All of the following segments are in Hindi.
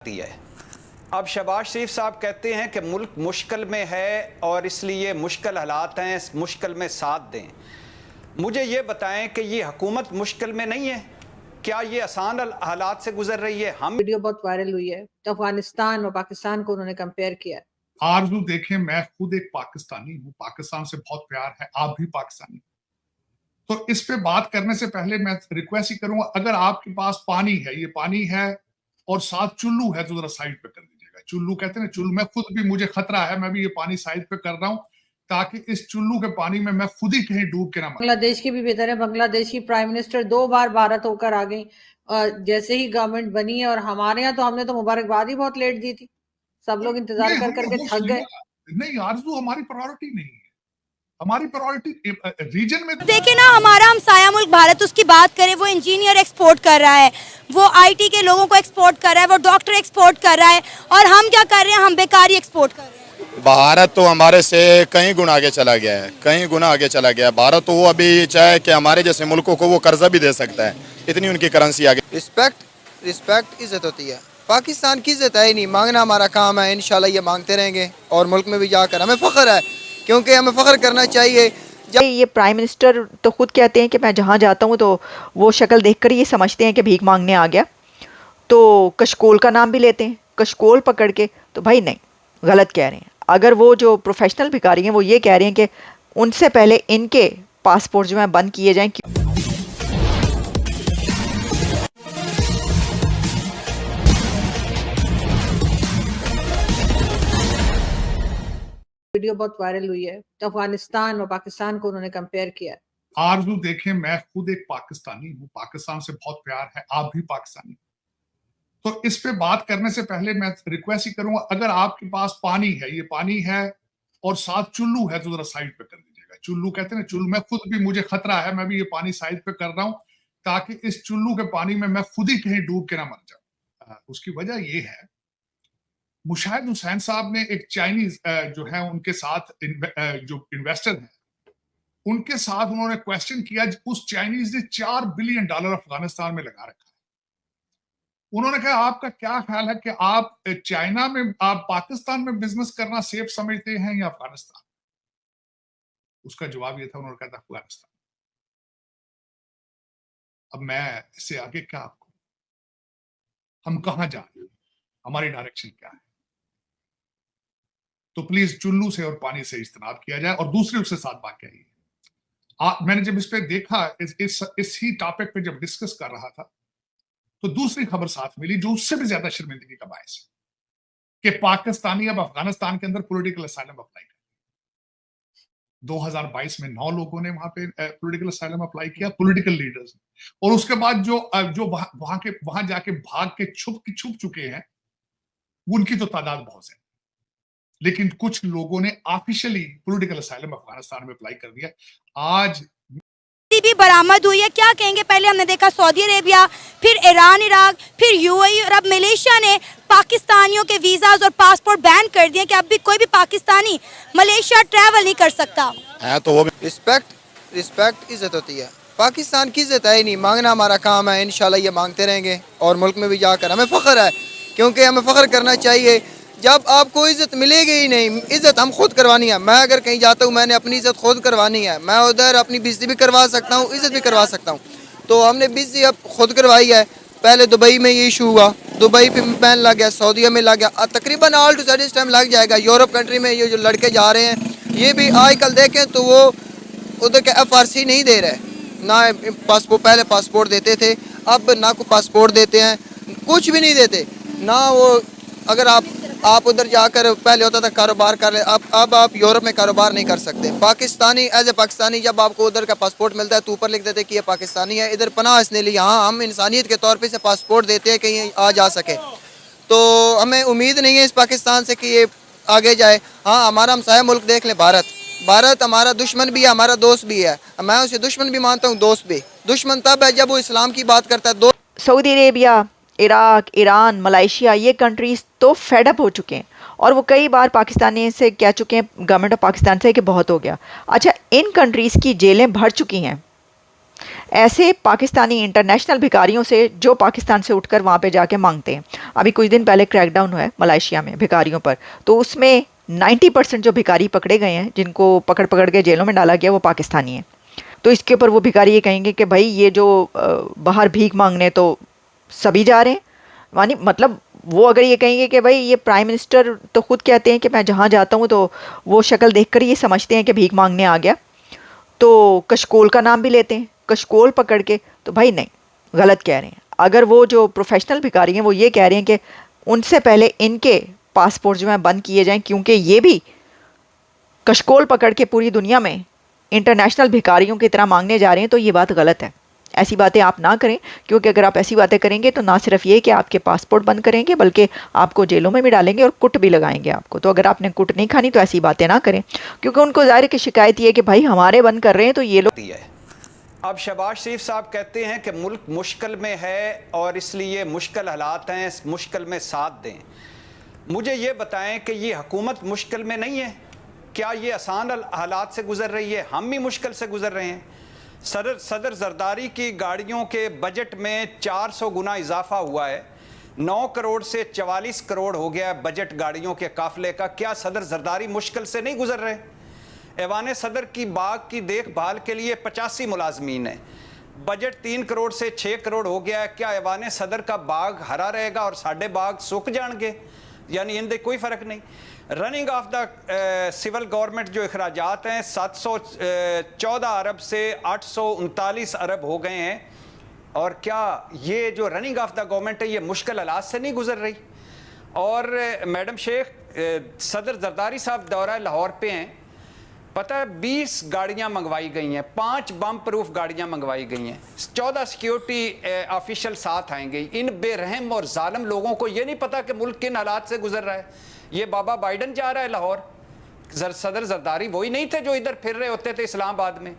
है। अब शहबाज शरीफ साहब कहते हैं कि मुल्क मुश्किल में है और इसलिए मुश्किल हालात हैं, मुश्किल में साथ दें। मुझे ये बताएं कि ये हुकूमत मुश्किल में नहीं है, क्या ये आसान हालात से गुजर रही है? हम वीडियो बहुत वायरल हुई है तो अफगानिस्तान और पाकिस्तान को उन्होंने कंपेयर किया है। आरजू देखें, मैं खुद एक पाकिस्तानी हूँ, पाकिस्तान से बहुत प्यार है, आप भी पाकिस्तानी। तो इस पे बात करने से पहले मैं रिक्वेस्ट ही करूंगा, अगर आपके पास पानी है, ये पानी है और साथ चुल्लू है तो जरा साइड पे कर दीजिएगा। चुल्लू कहते हैं ना, चुल्लू, मैं खुद भी, मुझे खतरा है, मैं भी ये पानी साइड पे कर रहा हूँ ताकि इस चुल्लू के पानी में मैं खुद ही कहीं डूब के ना मर। बांग्लादेश की भी बेहतर है। बांग्लादेश की प्राइम मिनिस्टर 2 बार भारत होकर आ गई जैसे ही गवर्नमेंट बनी है, और हमारे यहाँ तो हमने तो मुबारकबाद ही बहुत लेट दी थी, सब लोग इंतजार कर करके थक गए। नहीं आरजू, हमारी प्रायोरिटी नहीं है, हमारी प्रायोरिटी रीजन में। देखिए ना, हमारा हमसाया मुल्क भारत, उसकी बात करें, वो इंजीनियर एक्सपोर्ट कर रहा है, वो आईटी के लोगों को एक्सपोर्ट कर रहा है, वो डॉक्टर एक्सपोर्ट कर रहा है, और हम क्या कर रहे हैं? हम बेकारी एक्सपोर्ट कर रहे हैं। भारत तो हमारे से कई गुना आगे चला गया है, कई गुना आगे चला गया है। भारत तो वो अभी चाहे कि हमारे जैसे मुल्कों को वो कर्जा भी दे सकता है, इतनी उनकी करेंसी आगे। रिस्पेक्ट इज्जत होती है। पाकिस्तान की इज्जत है ही नहीं, मांगना हमारा काम है, इंशाल्लाह ये मांगते रहेंगे और मुल्क में भी जाकर हमें फ़ख्र है, क्योंकि हमें फ़ख्र करना चाहिए। जब ये प्राइम मिनिस्टर तो खुद कहते हैं कि मैं जहाँ जाता हूँ तो वो शक्ल देखकर ये समझते हैं कि भीख मांगने आ गया, तो कशकोल का नाम भी लेते हैं, कशकोल पकड़ के। तो भाई नहीं, गलत कह रहे हैं। अगर वो जो प्रोफेशनल भिखारी हैं वो ये कह रहे हैं कि उनसे पहले इनके पासपोर्ट जो हैं बंद किए जाएं। वीडियो बहुत वायरल हुई है तो अफगानिस्तान और पाकिस्तान को उन्होंने कंपेयर किया है। आरजू देखें, मैं खुद एक पाकिस्तानी हूँ, पाकिस्तान से बहुत प्यार है, आप भी पाकिस्तानी। तो इस पे बात करने से पहले मैं रिक्वेस्ट ही करूंगा, अगर आपके पास पानी है, ये पानी है और साथ चुल्लू है तो जरा साइड पे कर दीजिएगा। चुल्लू कहते हैं ना, चुल्लू, मैं खुद भी, मुझे खतरा है, मैं भी ये पानी साइड पे कर रहा हूँ ताकि इस चुल्लू के पानी में मैं खुद ही कहीं डूब के ना मर जाऊं। उसकी वजह ये है, मुशाहिद हुसैन साहब ने एक चाइनीज जो है उनके साथ जो इन्वेस्टर है उनके साथ उन्होंने क्वेश्चन किया। उस चाइनीज ने $4 बिलियन अफगानिस्तान में लगा रखा है। उन्होंने कहा, आपका क्या ख्याल है कि आप चाइना में, आप पाकिस्तान में बिजनेस करना सेफ समझते हैं या अफगानिस्तान? उसका जवाब ये था, उन्होंने कहा था अफगानिस्तान। अब मैं इससे आगे क्या आपको, हम कहां जा रहे हैं, हमारी डायरेक्शन क्या है? तो प्लीज चुल्लू से और पानी से इज्तनाब किया जाए। और दूसरी उससे साथ बात क्या है, मैंने जब इस पे देखा, इस ही टॉपिक पे जब डिस्कस कर रहा था, तो दूसरी खबर साथ मिली जो उससे भी ज्यादा शर्मिंदगी का बायस है कि पाकिस्तानी अब अफगानिस्तान के अंदर पॉलिटिकल असाइलम अप्लाई कर। 2022 में 9 लोगों ने वहां पे पॉलिटिकल असाइलम अप्लाई किया, पॉलिटिकल लीडर्स ने। और उसके बाद जो वहां जाके भाग के छुप चुके हैं, उनकी तो तादाद बहुत है, लेकिन कुछ लोगों ने ऑफिशियली पॉलिटिकल असाइलम अफगानिस्तान में अप्लाई कर दिया। आज भी बरामद हुई है, क्या कहेंगे? पहले हमने देखा सऊदी अरेबिया, फिर ईरान, इराक, फिर यूएई, और अब मलेशिया ने पाकिस्तानियों के वीजाज और पासपोर्ट बैन कर दिए कि अब भी कोई भी पाकिस्तानी मलेशिया ट्रैवल नहीं कर सकता है। तो वो रिस्पेक्ट इज्जत होती है। पाकिस्तान की इज्जत है ही नहीं, मांगना हमारा काम है, इंशाल्लाह ये मांगते रहेंगे और मुल्क में भी जाकर हमें फ़ख्र है, क्योंकि हमें फ़ख्र करना चाहिए। जब आपको इज्जत मिलेगी ही नहीं, इज्जत हम खुद करवानी है। मैं अगर कहीं जाता हूँ, मैंने अपनी इज्जत खुद करवानी है। मैं उधर अपनी बेइज्जती भी करवा सकता हूँ, इज्जत भी करवा सकता हूँ। तो हमने बेइज्जती अब खुद करवाई है। पहले दुबई में ये इशू हुआ, दुबई पे बैन लग गया, सऊदीया में लग गया, तकरीबन ऑल टू साइड इस टाइम लग जाएगा। यूरोप कंट्री में ये जो लड़के जा रहे हैं, ये भी आजकल देखें तो वो उधर के FRC नहीं दे रहे, ना पासपोर्ट, पहले पासपोर्ट देते थे, अब ना को पासपोर्ट देते हैं, कुछ भी नहीं देते ना वो। अगर आप उधर जाकर, पहले होता था कारोबार कर ले, अब आप यूरोप में कारोबार नहीं कर सकते। पाकिस्तानी, एज ए पाकिस्तानी, जब आपको उधर का पासपोर्ट मिलता है तो ऊपर लिख देते कि ये पाकिस्तानी है, इधर पनाह इसने ली। हाँ, हम इंसानियत के तौर पे से पासपोर्ट देते हैं कहीं आ जा सके, तो हमें उम्मीद नहीं है इस पाकिस्तान से कि ये आगे जाए। हाँ, हमारा हमसाया मुल्क देख लें, भारत हमारा दुश्मन भी है, हमारा दोस्त भी है। मैं उसे दुश्मन भी मानता हूँ, दोस्त भी। दुश्मन तब है जब वो इस्लाम की बात करता है। Saudi Arabia, Iraq, Iran, Malaysia, ये कंट्रीज़ तो फेडअप हो चुके हैं और वो कई बार पाकिस्तानी से कह चुके हैं, गवर्नमेंट ऑफ पाकिस्तान से, कि बहुत हो गया। अच्छा, इन कंट्रीज़ की जेलें भर चुकी हैं, ऐसे पाकिस्तानी इंटरनेशनल भिखारियों से जो पाकिस्तान से उठकर वहाँ पे जाके मांगते हैं। अभी कुछ दिन पहले क्रैकडाउन हुआ है मलेशिया में भिखारियों पर, तो उसमें 90% जो भिखारी पकड़े गए हैं, जिनको पकड़ पकड़ के जेलों में डाला गया, वो पाकिस्तानी हैं। तो इसके ऊपर वो भिखारी ये कहेंगे कि भाई ये जो बाहर भीख मांगने तो सभी जा रहे हैं, मतलब वो अगर ये कहेंगे कि भाई ये प्राइम मिनिस्टर तो खुद कहते हैं कि मैं जहाँ जाता हूँ तो वो शक्ल देखकर ये समझते हैं कि भीख मांगने आ गया, तो कशकोल का नाम भी लेते हैं, कशकोल पकड़ के। तो भाई नहीं, गलत कह रहे हैं। अगर वो जो प्रोफेशनल भिखारी हैं वो ये कह रहे हैं कि उनसे पहले इनके पासपोर्ट जो हैं बंद किए जाएं, क्योंकि ये भी कशकोल पकड़ के पूरी दुनिया में इंटरनेशनल भिखारियों की तरह मांगने जा रहे हैं, तो ये बात गलत है। ऐसी बातें आप ना करें, क्योंकि अगर आप ऐसी बातें करेंगे तो ना सिर्फ ये कि आपके पासपोर्ट बंद करेंगे, बल्कि आपको जेलों में भी डालेंगे और कुट भी लगाएंगे आपको। तो अगर आपने कुट नहीं खानी तो ऐसी बातें ना करें, क्योंकि उनको ज़ाहिर की शिकायत ये है कि भाई हमारे बंद कर रहे हैं तो ये लोग। अब शहबाज शरीफ साहब कहते हैं कि मुल्क मुश्किल में है और इसलिए मुश्किल हालात हैं, इस मुश्किल में साथ दें। मुझे ये बताएं कि ये हुकूमत मुश्किल में नहीं है, क्या ये आसान हालात से गुजर रही है? हम भी मुश्किल से गुजर रहे हैं। सदर जरदारी की गाड़ियों के बजट में 400 गुना इजाफा हुआ है, 9 करोड़ से 44 करोड़ हो गया बजट गाड़ियों के काफिले का। क्या सदर जरदारी मुश्किल से नहीं गुजर रहे? ऐवान सदर की बाग की देखभाल के लिए 85 मुलाजमीन है, बजट 3 करोड़ से 6 करोड़ हो गया है। क्या ऐवान सदर का बाग हरा रहेगा और साढ़े बाग सूख जाएंगे? यानी इनसे कोई फ़र्क नहीं। Running of the civil government जो अखराजात हैं 714 अरब से 839 अरब हो गए हैं। और क्या ये जो रनिंग ऑफ द गवर्नमेंट है ये मुश्किल हालात से नहीं गुजर रही? और मैडम शेख सदर जरदारी साहब दौरा लाहौर पे हैं, पता है 20 गाड़ियां मंगवाई गई हैं, 5 बम प्रूफ गाड़ियां मंगवाई गई हैं, 14 सिक्योरिटी ऑफिशियल साथ आएंगे। इन बेरहम और जालिम लोगों को ये नहीं पता कि मुल्क किन हालात से गुजर रहा है। ये बाबा बाइडन जा रहा है लाहौर, सदर जरदारी वही नहीं थे जो इधर फिर रहे होते थे इस्लामाबाद में।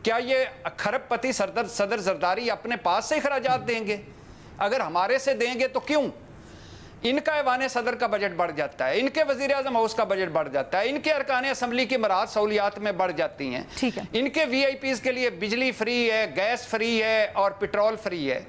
क्या ये खरबपति सदर जरदारी अपने पास से खराजात देंगे? अगर हमारे से देंगे तो क्यों? इनका ऐवान सदर का बजट बढ़ जाता है, इनके वजीर आजम हाउस का बजट बढ़ जाता है, इनके अरकान असम्बली की मराद सहूलियात में बढ़ जाती हैं, ठीक है। इनके VIPs के लिए बिजली फ्री है, गैस फ्री है और पेट्रोल फ्री है,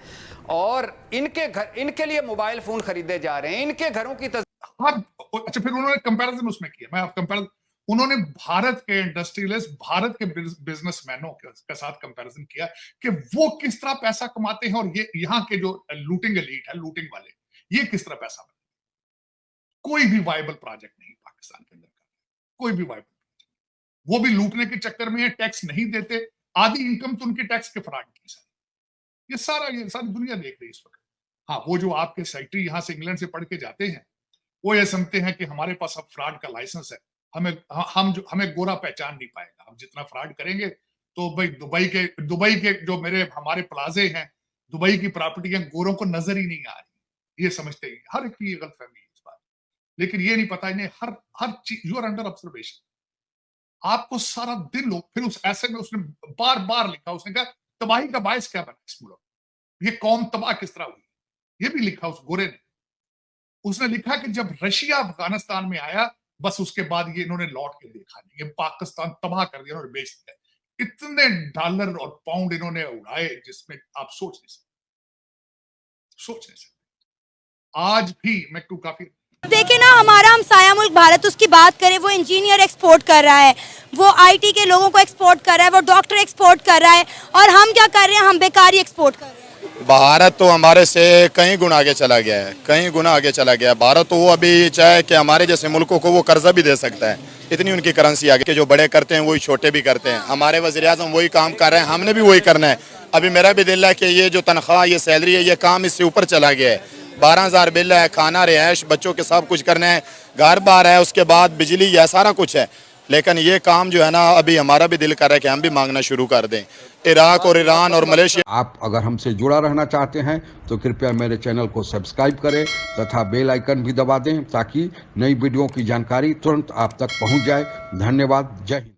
और इनके लिए मोबाइल फोन खरीदे जा रहे हैं, इनके घरों की अच्छा, फिर उन्होंने कंपैरिजन उसमें किया। मैं आप कंपैरिजन, उन्होंने भारत के इंडस्ट्रियलिस्ट, भारत के बिजनेसमैनों के साथ कंपैरिजन किया कि वो किस तरह पैसा कमाते हैं और ये यहाँ के जो लूटिंग एलीट है, लूटिंग वाले, ये किस तरह पैसा बनाते। कोई भी वायबल प्रोजेक्ट नहीं पाकिस्तान के अंदर का, कोई भी वायबल प्रोजेक्ट। वो भी लूटने के चक्कर में है, टैक्स नहीं देते, आधी इनकम तो उनकी टैक्स के फराग की सारी। ये सारी दुनिया देख रही है इस वक्त। हाँ, वो जो आपके सेक्रेटरी यहाँ से इंग्लैंड से पढ़ के जाते हैं, वो ये समझते हैं कि हमारे पास अब फ्रॉड का लाइसेंस है, हमें गोरा पहचान नहीं पाएगा। हम जितना फ्रॉड करेंगे तो भाई दुबई के जो हमारे प्लाजे हैं, दुबई की प्रॉपर्टियां गोरों को नजर ही नहीं आ रही। ये समझते हैं, हर एक की गलतफहमी है इस बात। लेकिन ये नहीं पता इन्हें हर चीज, यू आर अंडर ऑब्जर्वेशन। आपको सारा दिन लोग, फिर उस ऐसे में उसने बार बार लिखा, उसने कहा तबाही का बायस क्या बना इस मुल्क, ये कौम तबाह किस तरह हुई, ये भी लिखा उस गोरे ने। उसने लिखा कि जब रशिया अफगानिस्तान में आया, बस उसके बाद ये इन्होंने लौट के देखा नहीं, ये पाकिस्तान तबाह कर दिया, उन्होंने बेच दिया। इतने डॉलर और पाउंड इन्होंने उड़ाए जिसमें आप सोच नहीं सकते। आज भी मैं क्यों काफी देखिए ना, हमारा हमसाया मुल्क भारत, उसकी बात करें, वो इंजीनियर एक्सपोर्ट कर रहा है, वो IT के लोगों को एक्सपोर्ट कर रहा है, वो डॉक्टर एक्सपोर्ट कर रहा है, और हम क्या कर रहे हैं? हम बेकारी एक्सपोर्ट कर रहे हैं। भारत तो हमारे से कई गुना आगे चला गया है, कई गुना आगे चला गया है। भारत तो वो अभी चाहे कि हमारे जैसे मुल्कों को वो कर्जा भी दे सकता है, इतनी उनकी करेंसी आगे कि जो बड़े करते हैं वही छोटे भी करते हैं। हमारे वज़ीर आज़म वही काम कर रहे हैं, हमने भी वही करना है। अभी मेरा भी दिल है कि ये जो तनख्वाह, ये सैलरी है, ये काम इससे ऊपर चला गया है। 12,000 बिल है, खाना, रिहाइश, बच्चों के सब कुछ करना है, घर बार है, उसके बाद बिजली, यह सारा कुछ है। लेकिन ये काम जो है ना, अभी हमारा भी दिल कर रहा है कि हम भी मांगना शुरू कर दें। इराक और ईरान और मलेशिया। आप अगर हमसे जुड़ा रहना चाहते हैं तो कृपया मेरे चैनल को सब्सक्राइब करें तथा बेल आइकन भी दबा दें, ताकि नई वीडियो की जानकारी तुरंत आप तक पहुंच जाए। धन्यवाद। जय हिंद।